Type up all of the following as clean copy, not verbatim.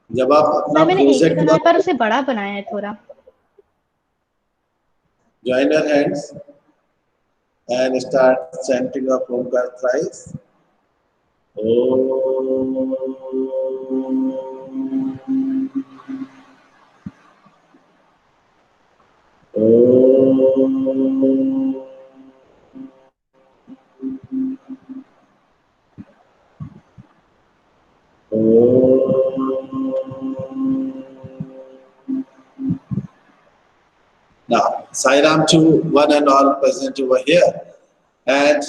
जब आप अपना सर मैंने एक ही प्रोजेक्ट बनाया वर्क पर उसे बड़ा बनाया है थोड़ा। join your hands and start chanting of Omkar thrice. Om. Om. Now, Sai Ram to one and all present over here, and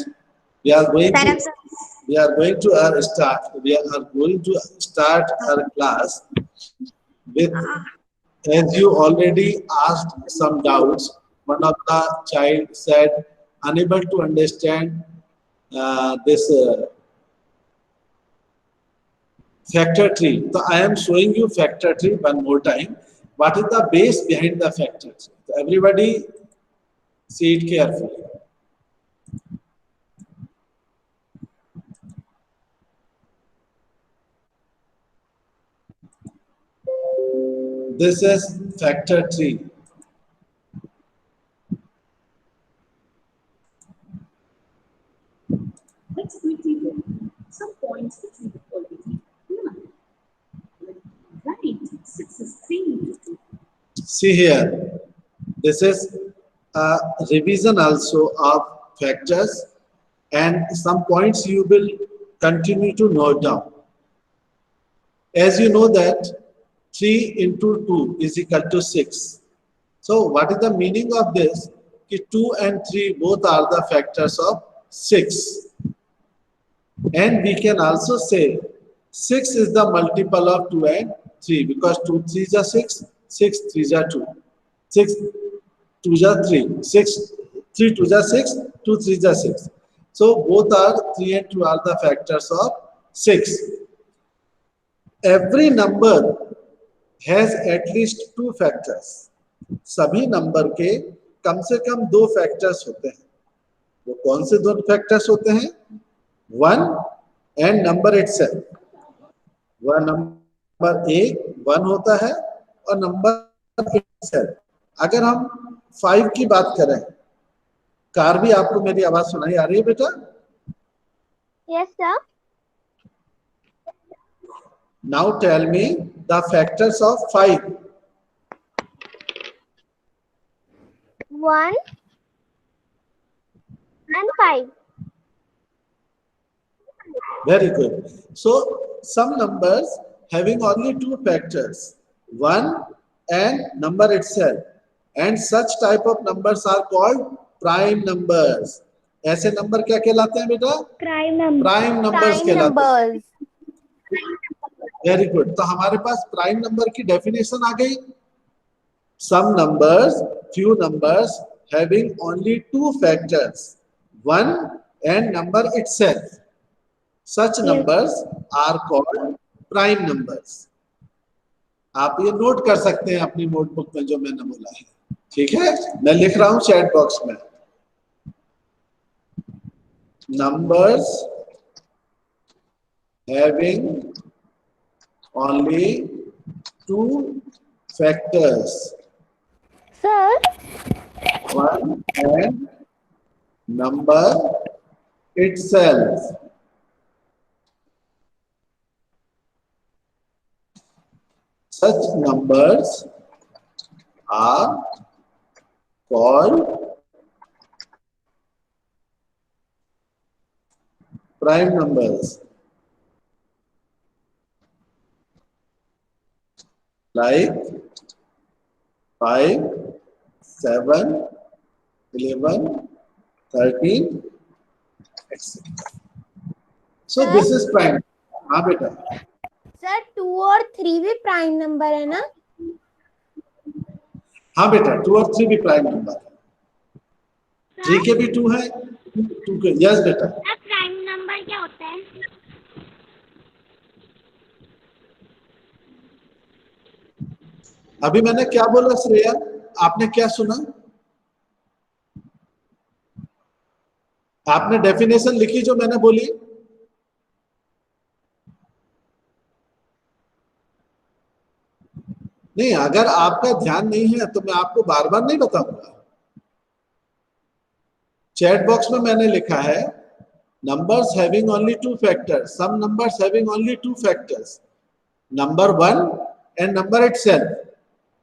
we are going to Saram sir. we are going to start our class with, as you already asked some doubts. One of the child said unable to understand this factor tree. So I am showing you factor tree one more time. What is the base behind the factor tree? So everybody see it carefully. This is factor tree. Let's quickly look some points which we already learned. Right, 6 is 3. See here, this is a revision also of factors, and some points you will continue to note down. As you know that 3 into 2 is equal to 6. So what is the meaning of this? Ki 2 and 3 both are the factors of 6. And we can also say 6 is the multiple of 2 and 3 because 2 3s are 6, 6 3s are 2. 6 2s are 3, 6 3 2s are 6, 2 3s are 6. So both are 3 and 2 are the factors of 6. Every number has at least two factors. सभी number के कम से कम दो factors होते हैं. वो कौन से दो फैक्टर्स होते हैं? One and number itself. वह नंबर एक वन होता है और नंबर इटसेल्फ. अगर हम 5 की बात करें, कार भी आपको मेरी आवाज सुनाई आ रही है बेटा? Yes sir. Now tell me the factors of 5. 1 and 5. Very good. So some numbers having only two factors, 1 and number itself, and such type of numbers are called prime numbers. ऐसे number क्या कहलाते हैं बेटा? Prime number. Prime numbers Prime कहलाते हैं. numbers. Very good. तो हमारे पास prime number की डेफिनेशन आ गई. Some numbers, few numbers having only two factors, 1 and number itself. Such numbers are called prime numbers. आप ये नोट कर सकते हैं अपनी नोटबुक में जो मैंने बोला है. ठीक है, मैं लिख रहा हूं चैट बॉक्स में. Numbers having only two factors, Sir. 1 and number itself. Such numbers are called prime numbers. Like 5, 7, 11, 13, etc. So Sir? this is prime. हाँ बेटा. सर 2 और 3 भी प्राइम नंबर है ना? हाँ बेटा, 2 और 3 भी प्राइम नंबर है. 3 के भी 2 है, 2 के. यस बेटा. प्राइम नंबर क्या होता है? अभी मैंने क्या बोला श्रेया? आपने क्या सुना? आपने डेफिनेशन लिखी जो मैंने बोली? नहीं, अगर आपका ध्यान नहीं है तो मैं आपको बार बार नहीं बताऊंगा। चैट बॉक्स में मैंने लिखा है numbers having only two factors, some numbers having only two factors, number 1 and number itself,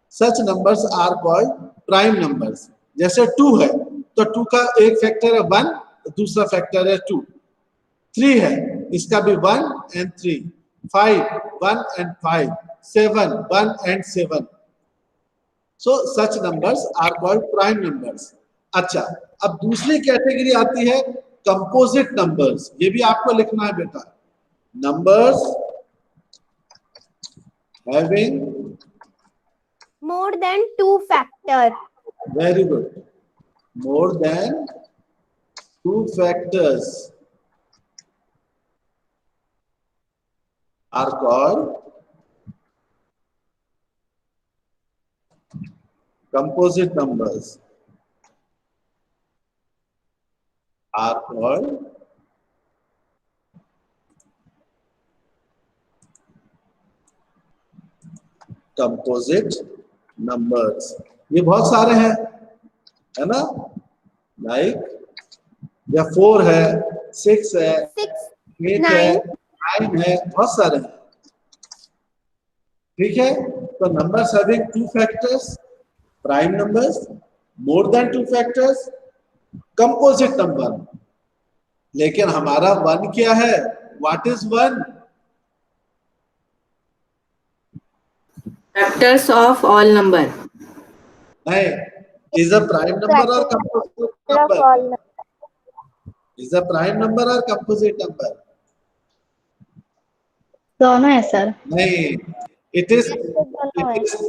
such numbers are called prime numbers। जैसे 2 है तो 2 का एक फैक्टर है 1, दूसरा फैक्टर है 2। 3 है, इसका भी 1 and 3। 5 1 and 5। 7 1 and 7। so such numbers are called prime numbers। अच्छा, अब दूसरी कैटेगरी आती है कंपोजिट नंबर्स। ये भी आपको लिखना है बेटा, numbers having more than 2 factor, very good, more than 2 factors are called composite numbers, are called composite numbers। ये बहुत सारे हैं, है ना, लाइक या 4 है, 6 है, 6 8 है, 9 9 है, बहुत सारे हैं। ठीक है, तो numbers having 2 factors, prime numbers, more than 2 factors, composite number. लेकिन हमारा 1 क्या है? What is 1? Factors of all number. नहीं, इज अ प्राइम नंबर और composite number, is a prime number और कंपोजिट नंबर। दोनों है सर। नहीं, it is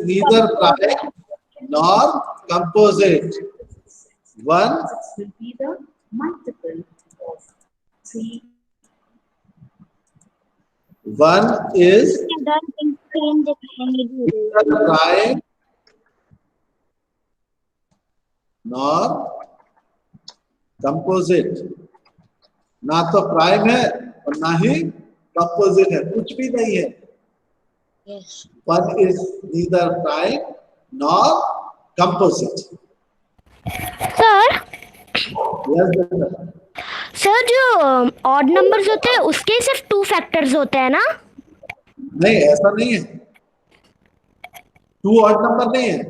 neither prime nor composite। 1 6 will be the multiple of 3. 1 is neither prime nor composite। ना तो prime है और ना ही कंपोजिट है, कुछ भी नहीं है। 1 is neither prime nor composite। Sir Yes, बेटा। सर जो ऑड नंबर्स होते हैं उसके सिर्फ 2 फैक्टर्स होते हैं ना? नहीं, ऐसा नहीं है, 2 ऑड नंबर नहीं है।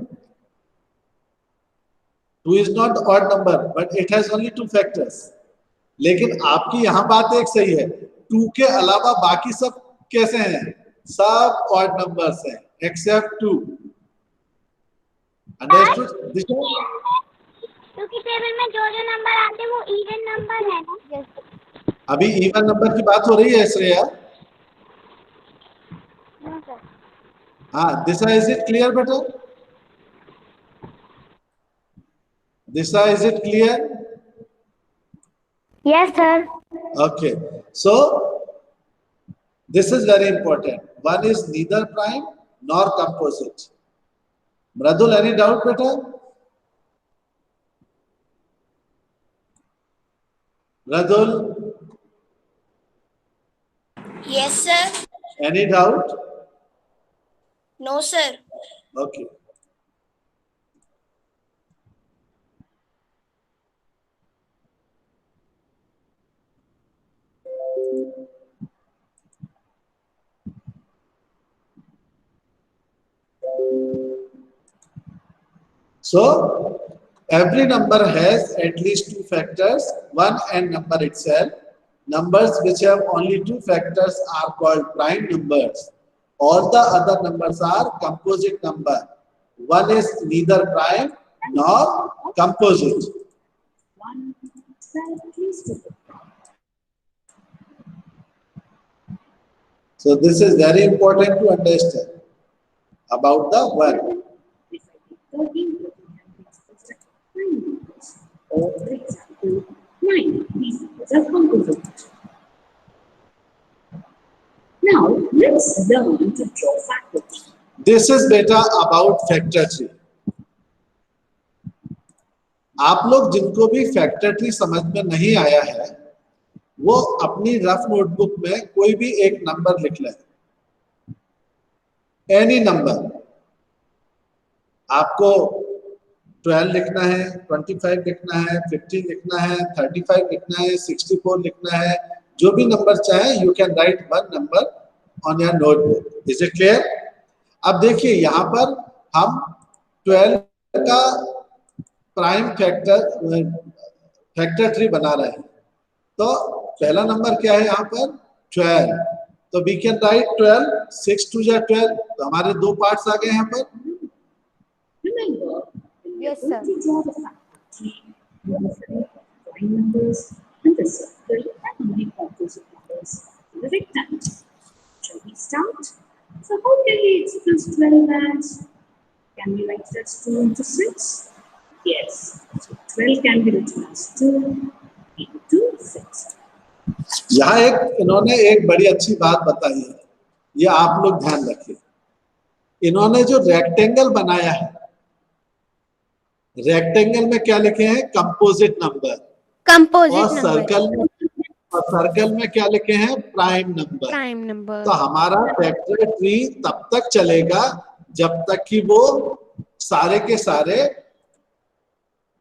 2 is not odd number but it has only 2 factors। लेकिन आपकी यहाँ बात एक सही है, 2 के अलावा बाकी सब कैसे हैं? सब ऑड नंबर्स हैं एक्सेप्ट 2। अंडरस्टूड दिशा? क्योंकि टेबल में जो जो नंबर आते हैं वो इवन नंबर है ना। अभी इवन नंबर की बात हो रही है श्रेया? हाँ, दिशा, इज इट क्लियर बेटा? Disha, is it clear? Yes sir. Okay, so this is very important। 1 is neither prime nor composite। Mradul, any doubt beta? Mradul, Yes, sir. any doubt? No, sir. Okay। So every number has at least 2 factors, 1 and number itself। Numbers which have only 2 factors are called prime numbers। All the other numbers are composite number। 1 is neither prime nor composite। 1 12 at least 2. So this is very important to understand about the 1। If I take 13, it will have 9 numbers. Or for example, 9. These numbers are composite. Now let's learn to draw factor tree. This is beta about factor tree। आप लोग जिनको भी factor tree समझ में नहीं आया है वो अपनी रफ नोटबुक में कोई भी एक नंबर लिख लें, एनी नंबर। आपको 12 लिखना है, 25 लिखना है, 15 लिखना है, 35 लिखना है, 64 लिखना है, जो भी नंबर चाहे you can write one number on your notebook. Is it clear? अब देखिए यहाँ पर हम 12 का प्राइम फैक्टर 3 बना रहे हैं। तो पहला नंबर क्या है यहाँ पर? 12। तो वी कैन राइट 12, 6 2 जा 12। तो हमारे दो पार्ट्स आ गए यहाँ पर। Remember, when Yes, you're sir. going to draw the factor, you will select the prime numbers and the circle and only composite numbers in the rectangle. Shall we start? So how can we express 12 as? Can we write that 2 into 6? Yes. So 12 can be written as 2 into 6. यहाँ इन्होंने एक बड़ी अच्छी बात बताई है, ये आप लोग ध्यान रखिए। इन्होंने जो रेक्टेंगल बनाया है, रेक्टेंगल में क्या लिखे हैं? Composite number. कंपोजिट और सर्कल में क्या लिखे हैं? Prime number. Prime number. तो हमारा फैक्टर ट्री तब तक चलेगा जब तक कि वो सारे के सारे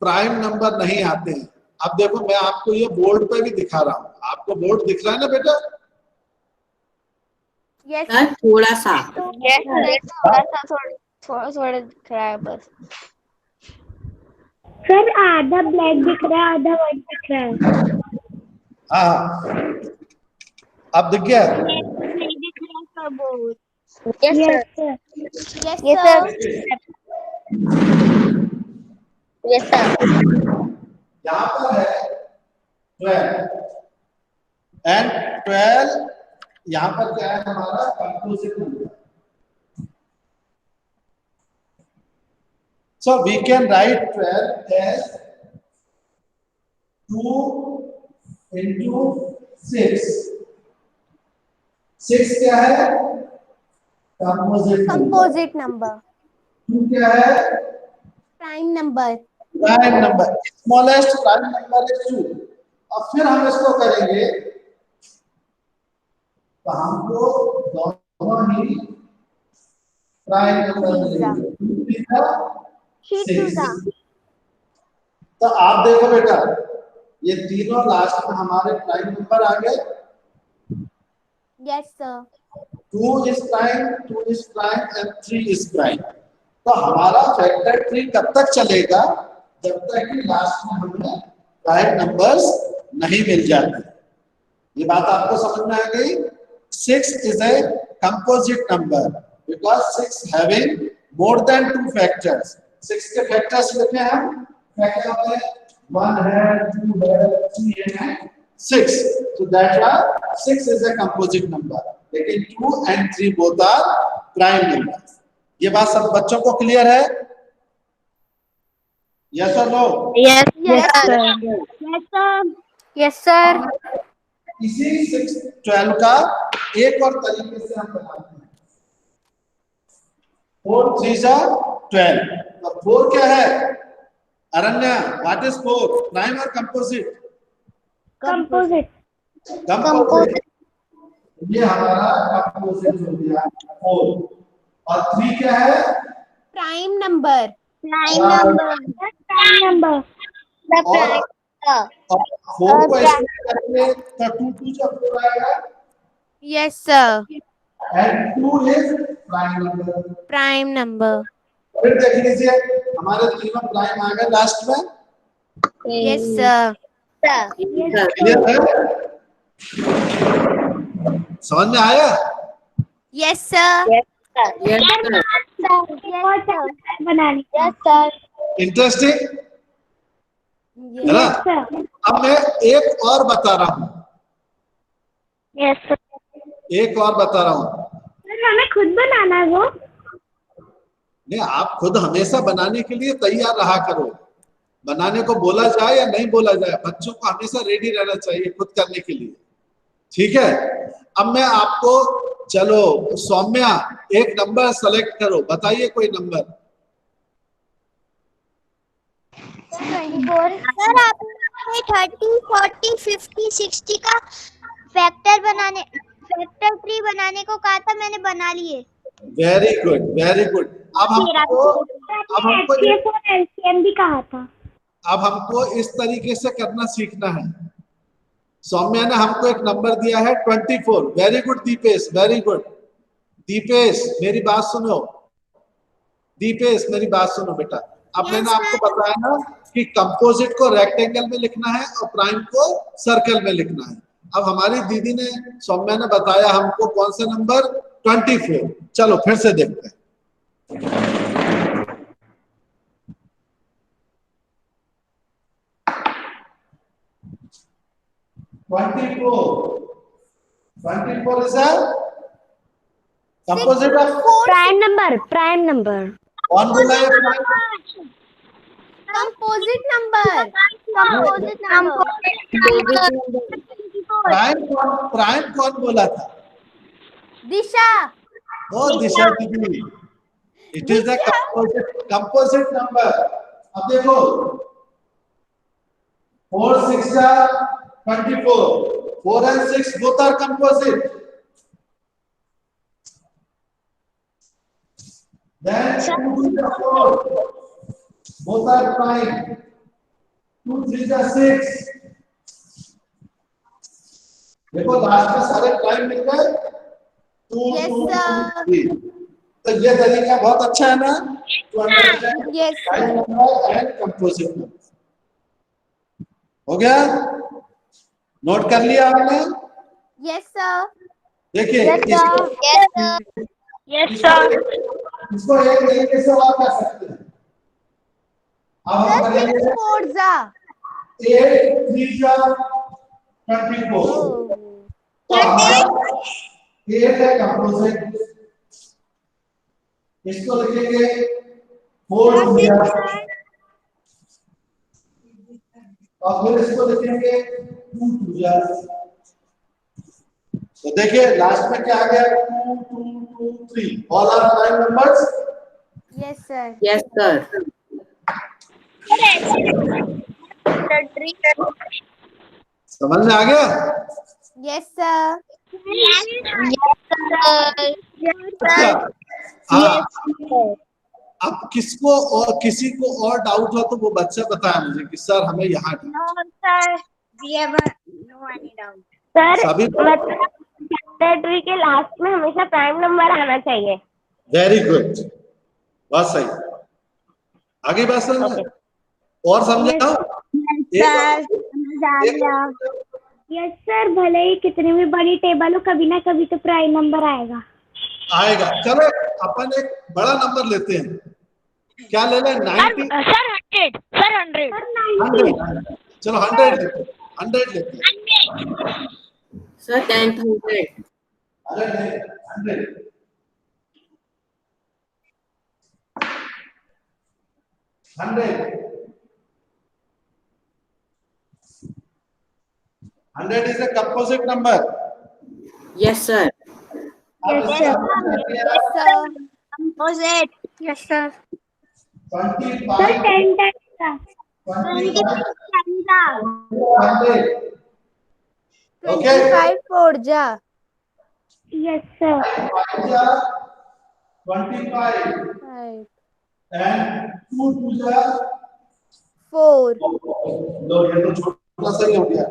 प्राइम नंबर नहीं आते हैं। अब देखो मैं आपको ये बोर्ड पे भी दिखा रहा हूँ, आपको बोर्ड दिख रहा है ना बेटा? यस थोड़ा सा थोड़ा दिख रहा है बस। सर आधा ब्लैक दिख रहा है, आधा व्हाइट दिख रहा है। हाँ, अब दिख गया? नहीं दिख रहा है बहुत। Yes sir. Yes sir. Yes sir. यहाँ पर है 12 एंड 12 यहाँ पर क्या है? हमारा composite number. So we can write 12 as 2 into 6. 6 क्या है? Composite number. 2 क्या है? Prime number. Prime number. Smallest prime number is 2। अब फिर हम इसको करेंगे तो हमको दोनों ही प्राइम नंबर मिलेंगे। तो आप देखो बेटा, ये तीनों लास्ट में हमारे प्राइम नंबर आ गए। Yes sir. 2 is prime, 2 is prime and 3 is prime। तो हमारा फैक्टर ट्री कब तक चलेगा? जब तक कि लास्ट में हमें प्राइम नंबर्स नहीं मिल जाते। ये बात आपको समझ में आ गई? 6 is a composite number because 6 having more than 2 factors। 6 के फैक्टर्स लिखे हम, फैक्टर होते हैं 1 है, 2 है, 3 है, 6। So that's why 6 is a composite number। लेकिन 2 and 3 both are prime numbers। ये बात सब बच्चों को क्लियर है? Yes or no? Yes sir. Yes sir. इसी 6 12 का एक और तरीके से हम बनाते हैं। 4 3 जा 12। तो 4 क्या है? अरण्या, व्हाट इज 4? प्राइम और कंपोजिट? कंपोजिट। कंपोजिट। ये हमारा कंपोजिट हो गया 4। और 3 क्या है? Prime number. Prime number. और 4 को इसमें करेंगे तो 2 2 जा 4 आएगा। Yes sir. And 2 is prime number. Prime number. फिर देख लीजिए हमारे तीनों प्राइम आ गए लास्ट में। Yes sir. क्लियर है? समझ में आया? Yes sir. Banani. Yes sir. Interesting है ना? अब मैं एक और बता रहा हूँ, यस सर। एक और बता रहा हूँ। हमें खुद बनाना है वो। नहीं, आप खुद हमेशा बनाने के लिए तैयार रहा करो। बनाने को बोला जाए या नहीं बोला जाए, बच्चों को हमेशा रेडी रहना चाहिए खुद करने के लिए। ठीक है? अब मैं आपको, चलो सौम्या एक नंबर सेलेक्ट करो, बताइए कोई नंबर। 24। सर आपने 30, 40, 50, 60 का फैक्टर ट्री बनाने को कहा था, मैंने बना लिए। Very good very good. अब हमको अब हमको HCF और LCM भी कहा था। अब हमको इस तरीके से करना सीखना है। सौम्या ने हमको एक नंबर दिया है 24। Very good Deepesh, very good Deepesh, मेरी बात सुनो। दीपेश मेरी बात सुनो बेटा। अब मैंने आपको बताया ना कि कंपोजिट को रेक्टेंगल में लिखना है और प्राइम को सर्कल में लिखना है। अब हमारी दीदी ने, सौम्या ने बताया हमको कौन सा नंबर 24। चलो फिर से देखते हैं। 24 is a composite of prime number कौन बोला है प्राइम? कंपोजिट नंबर प्राइम कौन बोला था? दिशा। ओ दिशा दीदी, it is the composite number. अब देखो 4 6 24, 4 and 6 both are composite. Then 2 to the 4, both are prime. 2 3 to 6. देखो लास्ट में सारे प्राइम मिल गए। 2 Yes, 2 sir. 3। तो ये तरीका बहुत अच्छा है ना to understand Yes, sir. prime number and composite number। हो गया? नोट कर लिया आपने? Yes sir. देखिए Yes, sir. इसको एक तरीके से और कर सकते हैं। अब हम करेंगे 6 4 जा 8 3 जा 24। तो हमारा 8 है कंपोजिट, इसको लिखेंगे 4 2 जा, और फिर इसको लिखेंगे 2 2 जा। तो देखिए लास्ट में क्या आ गया? 2 2 2 3। All are prime numbers. Yes sir. Yes, sir. समझ में आ गया? Yes sir. अच्छा, हाँ, अब किसको और किसी को और डाउट हो तो वो बच्चा बताया मुझे कि सर हमें यहाँ सभी ट्री के लास्ट में हमेशा प्राइम नंबर आना चाहिए। वेरी गुड, बहुत सही। आगे बात समझ और समझाओ। यस सर, भले ही कितनी भी बड़ी टेबल हो कभी ना कभी तो प्राइम नंबर आएगा। आएगा। चलो अपन एक बड़ा नंबर लेते हैं। क्या ले लें? 90 सर 100 सर 100 100। चलो 100 लेते हैं। Sir, 10,000. अरे नहीं 100। 100 is a composite number. Yes, sir. Yes, sir. Yes, sir. Composite. Yes, sir. 25 sir 10 times 25 100। Okay. 25 4 जा। Yes sir. 25 5 and 2 2 जा 4। लो, ये तो छोटा सा ही हो गया।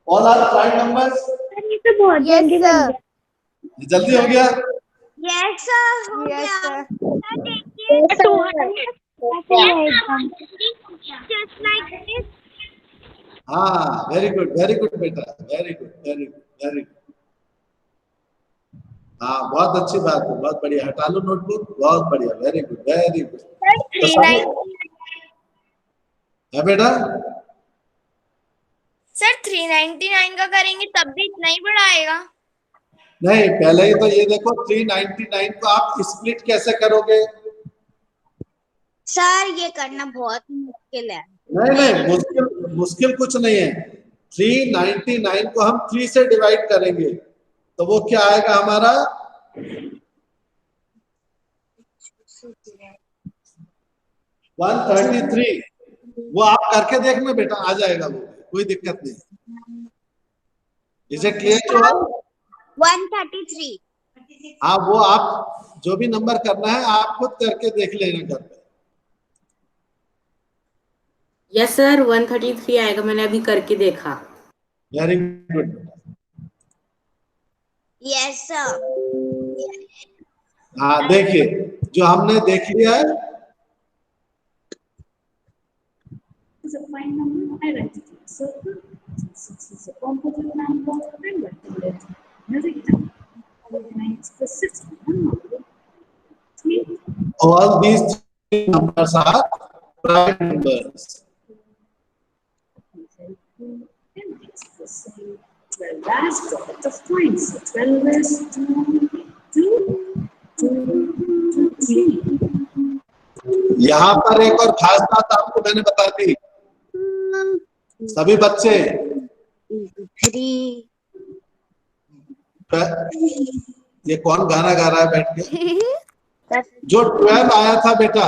All are prime numbers. ये तो बहुत जल्दी बन गया। ये जल्दी हो गया। Yes, sir. Yes sir. 200 Just like this. हाँ, वेरी गुड बेटा, वेरी गुड। हाँ, बहुत अच्छी बात है, बहुत बढ़िया। हटा लो नोटबुक, बहुत बढ़िया, वेरी गुड। है बेटा? सर 399 का करेंगे तब भी इतना ही बड़ा आएगा। नहीं, पहले ही तो ये देखो 399 को आप स्प्लिट कैसे करोगे? सर ये करना बहुत मुश्किल है। नहीं, मुश्किल कुछ नहीं है। 399 को हम 3 से डिवाइड करेंगे तो वो क्या आएगा हमारा? 133। वो आप करके देखना बेटा, आ जाएगा वो, कोई दिक्कत नहीं। Is it clear to all? 133 हाँ, वो आप जो भी नंबर करना है आप खुद करके देख लेना घर पे। यस सर, 133 आएगा, मैंने अभी करके देखा। Very good. Yes, sir. हाँ, देखिए जो हमने देख लिया है, Is a prime number, I write it in a circle. Since 6 is a composite number, I'm writing it in a rectangle. 9 is the sixth number. 3. all these three numbers are prime numbers. And it's the same. 12 as product of primes. So 12 is 2, 2, 2, 3. यहाँ पर एक और खास बात आपको मैंने बता दी, सभी बच्चे 3. ये कौन गाना गा रहा है बैठ के? जो 12 आया था बेटा,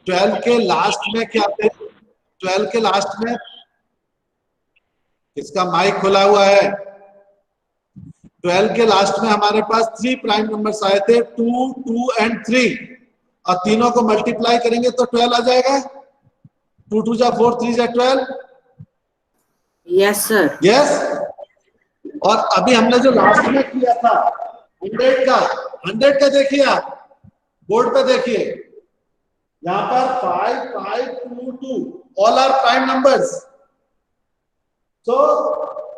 12 के लास्ट में क्या थे? 12 के लास्ट में किसका माइक खुला हुआ है? 12 के लास्ट में हमारे पास 3 प्राइम नंबर्स आए थे, 2, 2 एंड 3, और तीनों को मल्टीप्लाई करेंगे तो 12 आ जाएगा। 2 2 जा 4, 3 जा 12। Yes sir. यस। और अभी हमने जो लास्ट में किया था 100 का देखिए, आप बोर्ड पे देखिए, यहाँ पर 5 5 2 2 ऑल आर प्राइम नंबर्स। सो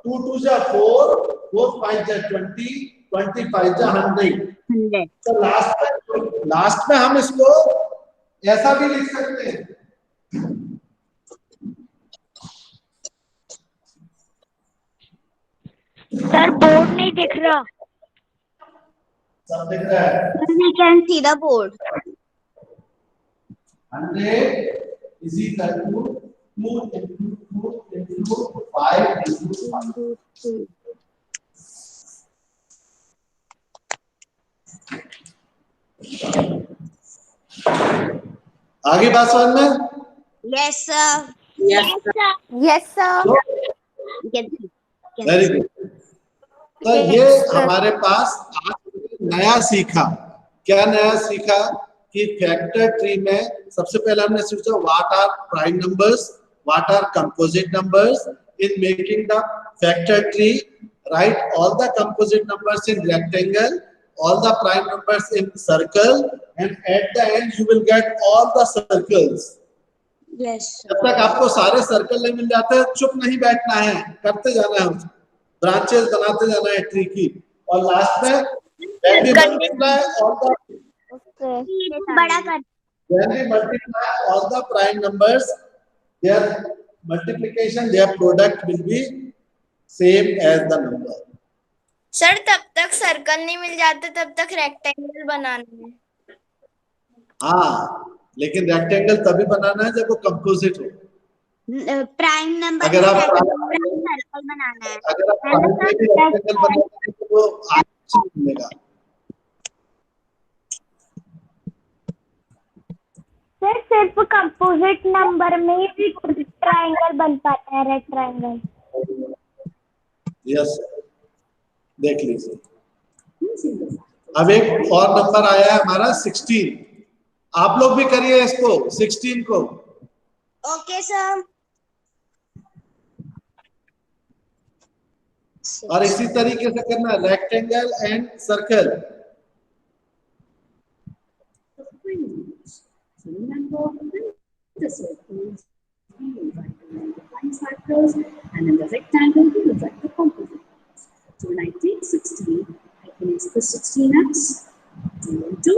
2 2 जा 4, 4 5 जा 20, 25 जा 100। तो लास्ट में हम इसको ऐसा भी लिख सकते हैं, सर बोर्ड नहीं दिख रहा। सब दिख रहा है। We can see the board. 100 is equal to 2 into 2 into 5 into 5. आगे बात समझ में? Yes, sir. Yes sir. Yes, sir. You can see. Very good. तो ये हमारे पास आज नया सीखा, क्या नया सीखा कि फैक्टर ट्री में सबसे पहले हमने सीखा what are prime numbers, what are composite numbers. In making the factor tree, right all the composite numbers in rectangle, all the prime numbers in circle, and at the end you will get all the circles. Yes. जब तक आपको सारे circle नहीं मिल जाते चुप नहीं बैठना है, करते जाना है, ब्रांचेस बनाते जाना है ट्री की, और लास्ट में when we multiply all the बड़ा कर. when we multiply all the prime numbers, their multiplication, their product will be same as the number. Sir तब तक सर्कल नहीं मिल जाते, तब तक रेक्टेंगल बनाना है। हाँ, लेकिन रेक्टेंगल तभी बनाना है जब वो कंपोजिट हो। प्राइम नंबर अगर आप सर्कल बनाना है। अगर आप प्राइम में भी रेक्टेंगल बनाएंगे तो वो आपको नहीं मिलेगा। सर सिर्फ कंपोजिट नंबर में ही ट्रायंगल बन पाता है, रेड ट्रायंगल। यस, देख लीजिए। अब एक और नंबर आया है हमारा 16, आप लोग भी करिए इसको 16 को। Okay sir. और इसी तरीके से करना rectangle and circle. And in the rectangle, we will write the composite. So when I take 16, I can express 16 as 2 into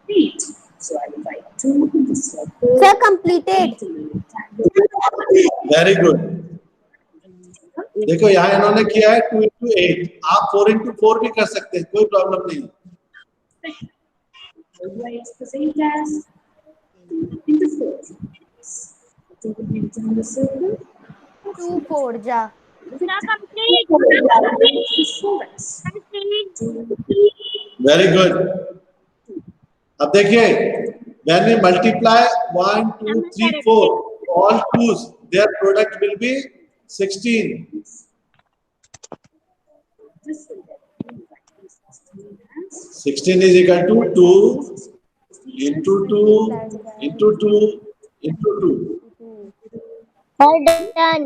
8. So I will write 2 in the circle. Sir, completed. 8 in the rectangle. Very good. देखो यहाँ इन्होंने किया है 2 into 8, आप 4 into 4 भी कर सकते हैं, कोई प्रॉब्लम नहीं। So do I express 8 as 2 into 4? 2 will be written in the circle. 2 4 जा। Very good. अब देखिए when we multiply 1 2 3 4 all 2's, their product will be 16. This will get 16 as 16 is equal to 2 into 2 into 2 into 2. All done.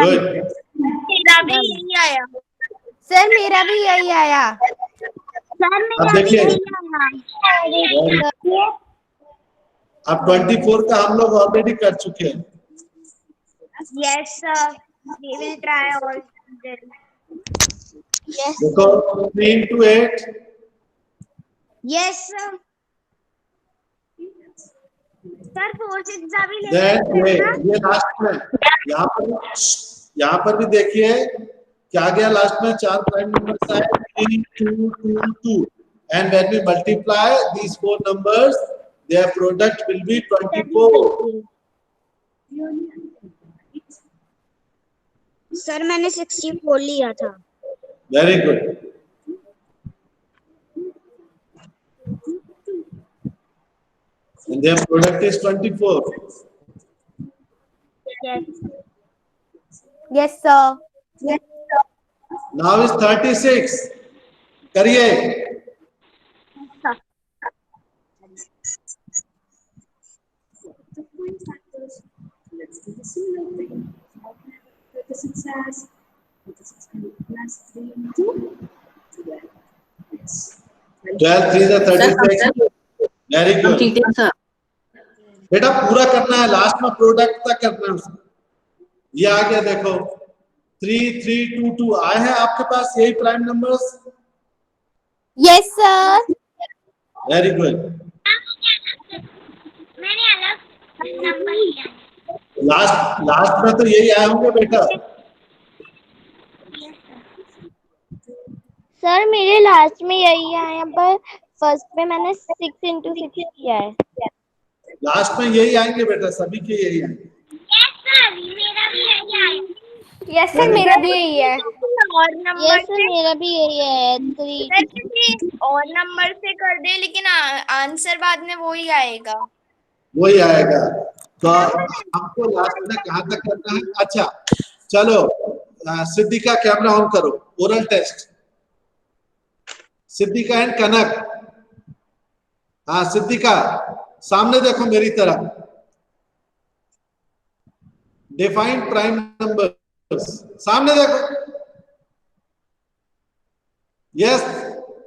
Good. मेरा भी यही आया sir मेरा भी यही आया। सर अब मेरा भी देखिए, यही आया। अब 24 का हम लोग ऑलरेडी कर चुके हैं। yes sir we will try all देखो 3 into 8, yes sir सर 4 6 भी ले then ये लास्ट में यहाँ पर भी देखिए क्या गया लास्ट में, 4 प्राइम नंबर्स आए 3 2 2 2 and when we multiply these 4 numbers their product will be 24. Sir मैंने 64 लिया था। Very good. And their product is 24. Yes sir. Now is 36. करिए। Let's do the similar thing. 36 as 36 plus 3 into 12. Yes. 12 3 is 36. Very good. Completed, sir. बेटा पूरा करना है, last में product तक करना है उसको। ये आ गया देखो 3 3 2 2 आए हैं आपके पास यही prime numbers. Yes sir. Very good. मैंने अलग नंबर लिया। लास्ट में तो यही आए होंगे बेटा। सर मेरे लास्ट में यही आया, पर फर्स्ट में मैंने 6 into 6 किया है। लास्ट में यही आएंगे बेटा, सभी के यही आएंगे। यस सर मेरा भी यही है। और नंबर यस सर मेरा भी यही है। 3 किसी और नंबर से कर दे लेकिन आंसर बाद में वही आएगा। वही आएगा। तो हमको लास्ट में कहाँ तक करना है? अच्छा चलो सिद्धिका कैमरा ऑन करो, ओरल टेस्ट। सिद्धिका एंड कनक। हाँ सिद्धिका सामने देखो मेरी तरफ। डिफाइन प्राइम नंबर्स, सामने देखो। Yes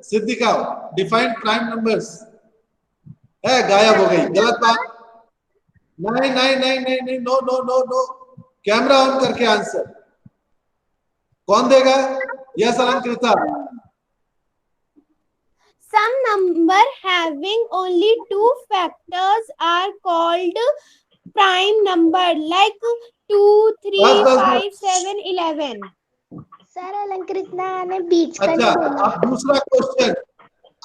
Siddhika, define prime numbers. है गायब हो गई, गलत बात। नहीं नहीं नहीं नहीं नहीं, no no no no, camera on करके आंसर। कौन देगा? Yes Alankrita. Some number having only 2 factors are called prime number, like 2 3 5 7 11. Sir अलंकृत ने बीच का अच्छा नहीं बोला। अब दूसरा क्वेश्चन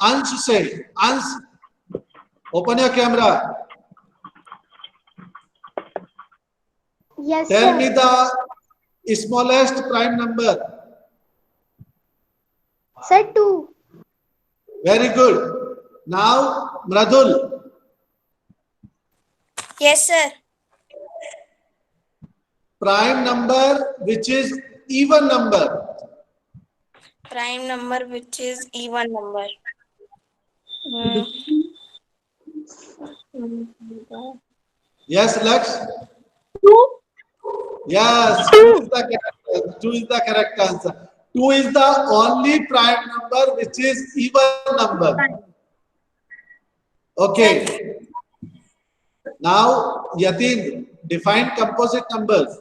अंश से। Ansh open your camera. Yes tell me sir. The smallest prime number. Sir 2। Very good. Now Mridul. Yes sir. Prime number which is even number. Prime number which is even number. Yes Laksh. 2. Yes, 2 is the correct, 2 is the correct answer. 2 is the only prime number which is even number. Okay. Now Yatin, define composite numbers.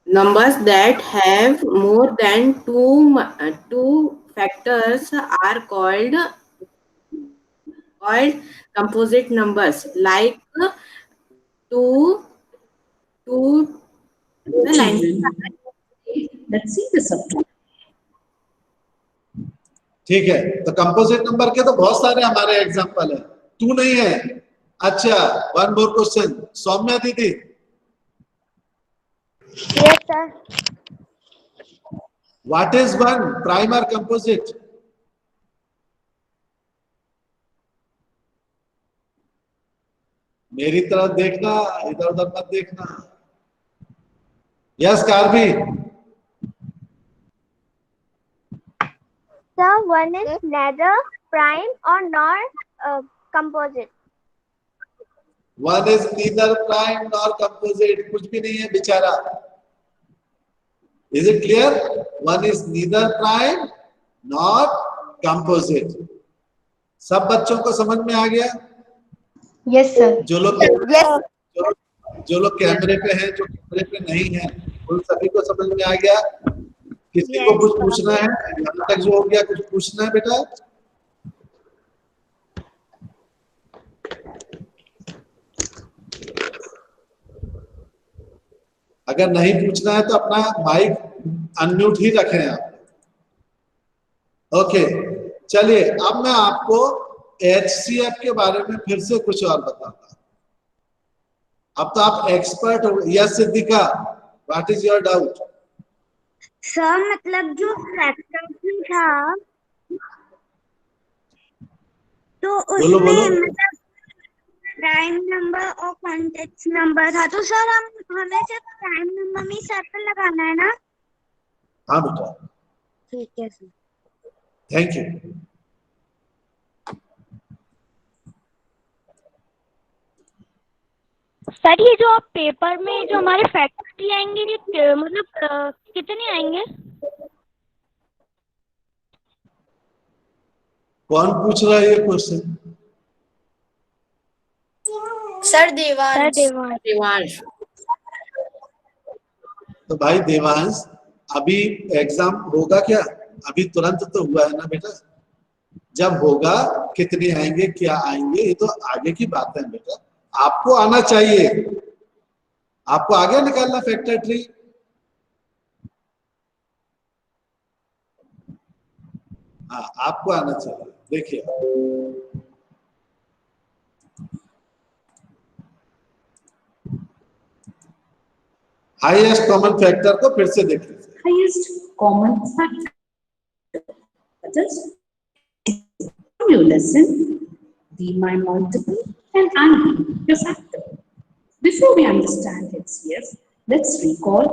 Numbers that have more than two factors are called composite numbers, like 2 the line. Let's see the subtract. ठीक है, तो composite number के तो बहुत सारे हमारे example है, 2 नहीं है। अच्छा वन मोर क्वेश्चन, सौम्या दीदी। Yes sir. What is one, prime और कंपोजिट? मेरी तरफ देखना, इधर उधर मत देखना। Yes Karbi. Sir, one is neither prime or nor composite. One is neither prime nor composite. कुछ भी नहीं है बेचारा. Is it clear? One is neither prime nor composite. सब बच्चों को समझ में आ गया? Yes, sir. जो लोग जो लोग कैमरे पे हैं, जो कैमरे पे नहीं है, उन सभी को समझ में आ गया? किसी को कुछ पूछना है? यहाँ तक जो हो गया, कुछ पूछना है बेटा? अगर नहीं पूछना है तो अपना माइक अनम्यूट ही रखें आप. ओके, चलिए अब मैं आपको HCF के बारे में फिर से कुछ और बताता हूं. अब तो आप एक्सपर्ट हो. Yes Siddhika, what is your doubt? Sir मतलब जो फैक्टर था तो बोलो, उसमें बोलो. मतलब प्राइम नंबर और कॉन्टेक्स्ट नंबर था, तो सर हमें सिर्फ प्राइम नंबर में सर्कल लगाना है ना? हाँ बेटा, ठीक है सर. Thank you. सर ये जो आप पेपर में जो हमारे फैक्टर आएंगे ये मतलब कितने आएंगे? कौन पूछ रहा है ये क्वेश्चन? सर देवांश. देवांश. तो भाई देवांश, अभी एग्जाम होगा क्या? अभी तुरंत तो हुआ है ना बेटा. जब होगा कितने आएंगे, क्या आएंगे, ये तो आगे की बात है बेटा. आपको आना चाहिए. आपको आगे निकालना फैक्टर ट्री. हाँ, आपको आना चाहिए. देखिए, हाईएस्ट कॉमन फैक्टर को फिर से देख लीजिए. Highest common factor. That is, you listen, be my multiple and angle your factor. Before we understand HCF, let's recall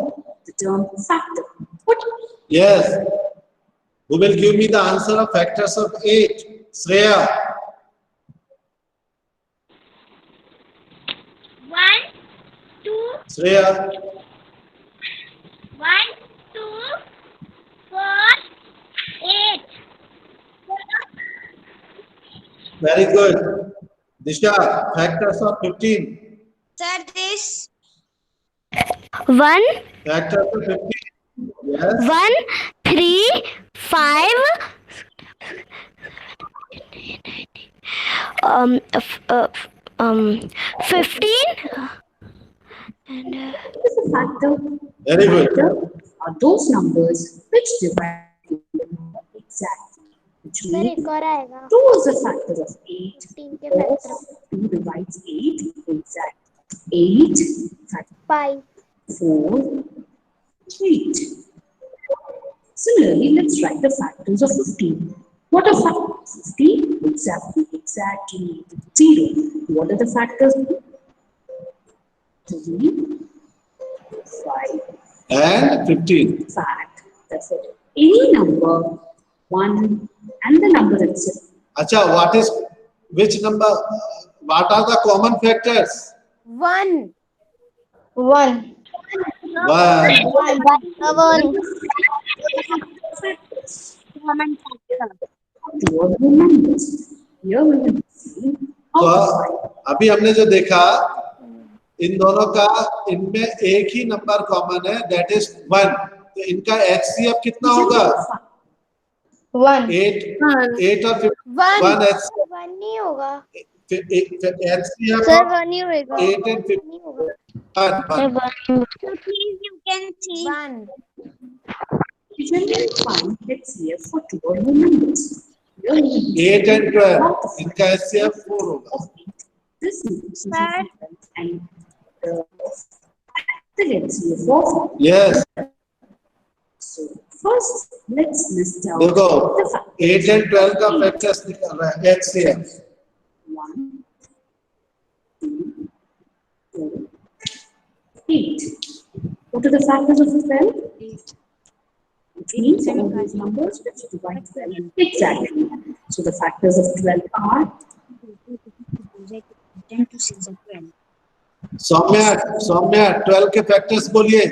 the term factor. What? Yes. Who will give me the answer of factors of 8? Shreya. 1, 2, Shreya. 1, 2, 4, 8. Very good. Disha, factors of 15. Sir, this 1, Factors of 15. Yes. 1, 3, 5, 15, and What is the factor? Very good. Factor are those numbers which divide the number exactly. Which sir means एक और आएगा 2 is a factor of 8. 3 के factor 2 divides 8 exact. 8 factor 5. 4, 8. Similarly, let's write the factors of 15. What are factors? 15 exactly 0. What are the factors? 3, 5, And 15. fact. That's it. Any number, 1 and the number itself. Acha, which number, what are the common factors? 1. 1. Common factor. Two of the numbers. Here we will see how तो to find. अभी हमने जो देखा, इन दोनों का, इनमें एक ही number common है, that is 1. तो इनका HCF कितना होगा? 8 और 1 HCF. 1 नहीं होगा. HCF सर 1 ही होगा. 8 and 15. 1. So please you can see 1. You generally find HCF for two or more numbers. Here we will see 8 and 12. how to find इनका HCF 4 होगा. of 8. This is Sir. and the HCF of. Yes. So first let's list out देखो, the factors. 8 and 12 का factors निकल रहा है, HCF. 1, 2, 4, 8. What are the factors of 12? means all those numbers which divide 12 exactly. So the factors of 12 are Saumya, Saumya 12 के factors बोलिए।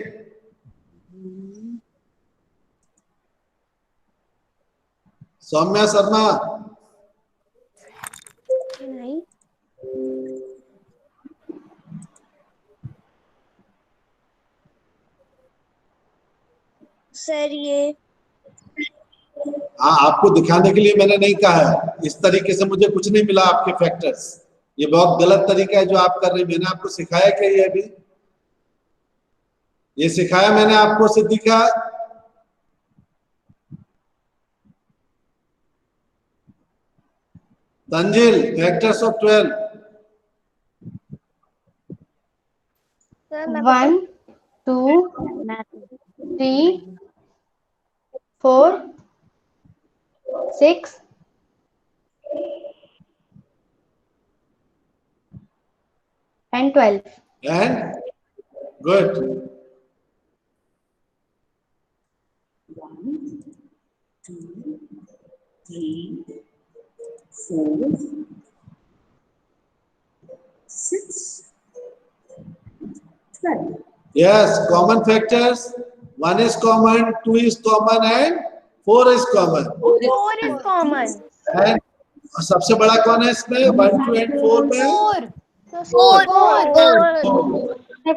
सौम्या शर्मा। नहीं sir ये हाँ, आपको दिखाने के लिए मैंने नहीं कहा है, इस तरीके से मुझे कुछ नहीं मिला आपके फैक्टर्स। ये बहुत गलत तरीका है जो आप कर रहे हैं। मैंने आपको सिखाया क्या ये अभी? ये सिखाया मैंने आपको Siddiqa? Tanzil, factors of 12। 1 2 3 4 6 and 12. And good. 1, 2, 3, 4, 6, 12. Yes, common factors. 1 is common, 2 is common, and 4 is common. 4 is common. And सबसे बड़ा कौन है इसमें? 1, 2 and 4 में? 4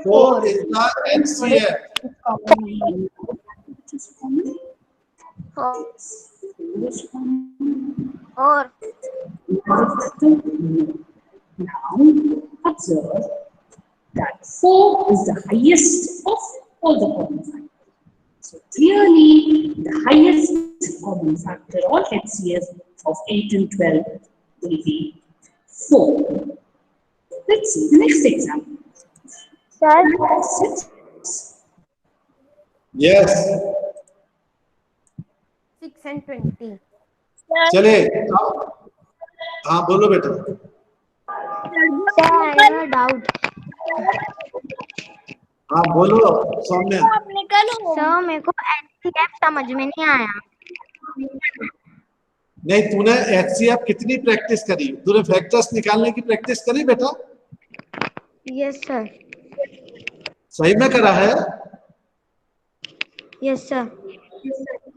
4 is the HCF. Which is common? और Now, observe that 4 is the highest of all the common factors. So clearly, the highest common factor or HCF of 8 and 12 will be 4. Let's see the next example. Sir 6. Yes. 6 and 20. चले हाँ बोलो बेटा। Sir doubt हाँ बोलो सौम्या। आपने कल sir मेरे को एचसीएफ समझ में नहीं आया। नहीं, तूने HCF कितनी प्रैक्टिस करी? तूने फैक्टर्स निकालने की प्रैक्टिस करी बेटा? Yes sir. सही में करा है? Yes sir.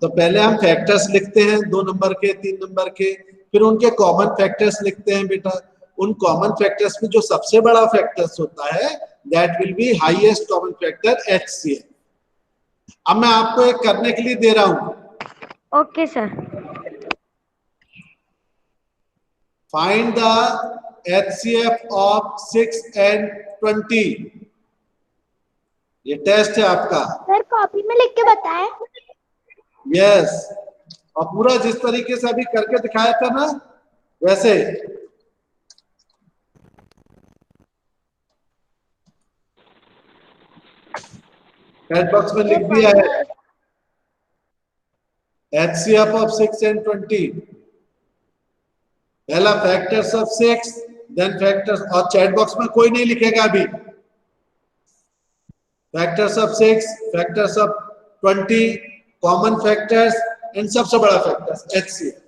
तो पहले हम फैक्टर्स लिखते हैं 2 नंबर के, 3 नंबर के, फिर उनके कॉमन फैक्टर्स लिखते हैं बेटा। उन कॉमन फैक्टर्स में जो सबसे बड़ा फैक्टर्स होता है that will be highest common factor HCF। अब मैं आपको एक करने के लिए दे रहा हूं। Okay sir. Find the HCF of 6 and 20। ये टेस्ट है आपका। सर कॉपी में लिख के बताएं। यस, और पूरा जिस तरीके से अभी करके दिखाया था ना वैसे। चैट बॉक्स में लिख दिया है HCF ऑफ 6 and 20। पहला फैक्टर्स ऑफ 6, देन फैक्टर्स, और चैट बॉक्स में कोई नहीं लिखेगा अभी। Factors of 6, factors of 20, common factors and सबसे बड़ा फैक्टर्स HCF।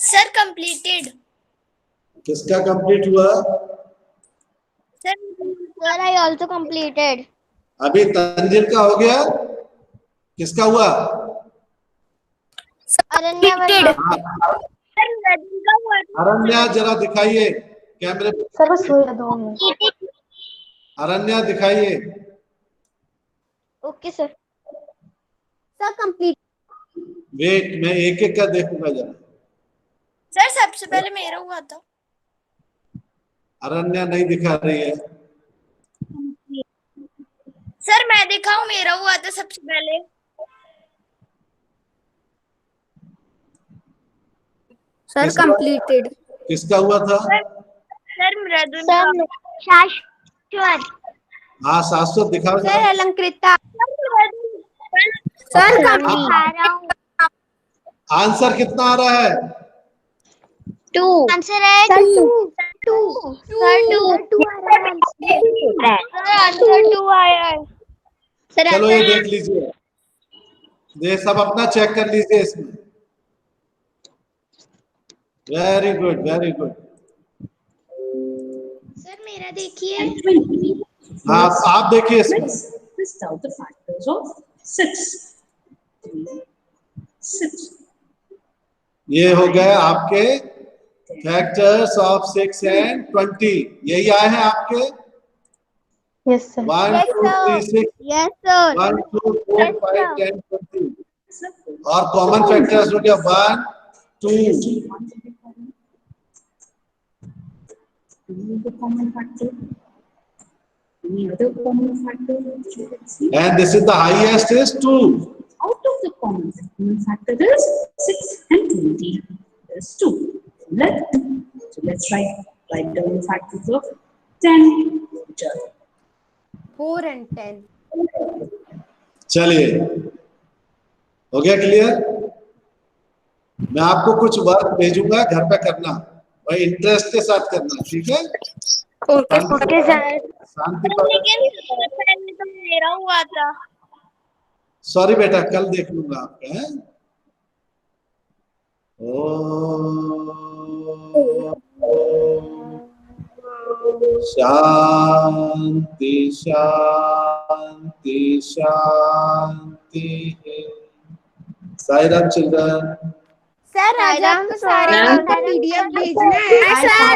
Sir completed. किसका कंप्लीट हुआ? Sir I also completed. अभी तंजिल का हो गया, किसका हुआ? अरण्या वर्मा। अरण्या जरा दिखाइए कैमरे पे। सर बस हो 2 मिनट। अरण्या दिखाइए। Okay sir. Sir complete. Wait, मैं एक एक का देखूंगा जरा। सर सबसे पहले मेरा हुआ था। अरण्या नहीं दिखा रही है। सर मैं दिखाऊं, मेरा हुआ था सबसे पहले। सर किसका? कंप्लीटेड। किसका हुआ था? सर मृदुल शाश्वत हाँ, शाश्वत दिखाओ सर जरा। अलंकृता। सर सर दिखा रहा हूँ आंसर कितना आ रहा है? 2 आंसर है 2 सर 2 आ रहा है सर आंसर 2 आया है सर चलो ये देख लीजिए, ये सब अपना चेक कर लीजिए इसमें। Very good, very good. Sir मेरा देखिए and 20. हाँ, आप देखिए इसमें। Let's list out the factors of 6. 3, 6. ये हो गए आपके फैक्टर्स ऑफ 6 एंड 20। यही आए हैं आपके? Yes sir. 1 Yes, 2 3 6 yes sir. 1 2 4 Yes, 5 sir. 10 20। और कॉमन फैक्टर्स हो गया 1 2। Any other common factor? Any other common factor? Let's see. And this is the highest is 2. Out of the common factor is 6 and 20. There's 2. Let's write down the factors of 10. 4 and 10। चलिए, हो गया clear? मैं आपको कुछ work भेजूंगा, घर पे करना, भाई इंटरेस्ट के साथ करना, ठीक है? ओके सर शांति पर। लेकिन पहले तो मेरा हुआ था सॉरी बेटा, कल देख लूंगा आपका। है शांति शांति शांति। साई राम चिल्ड्रन। सर आज आपको सारे मैम। का PDF भेजना है सर।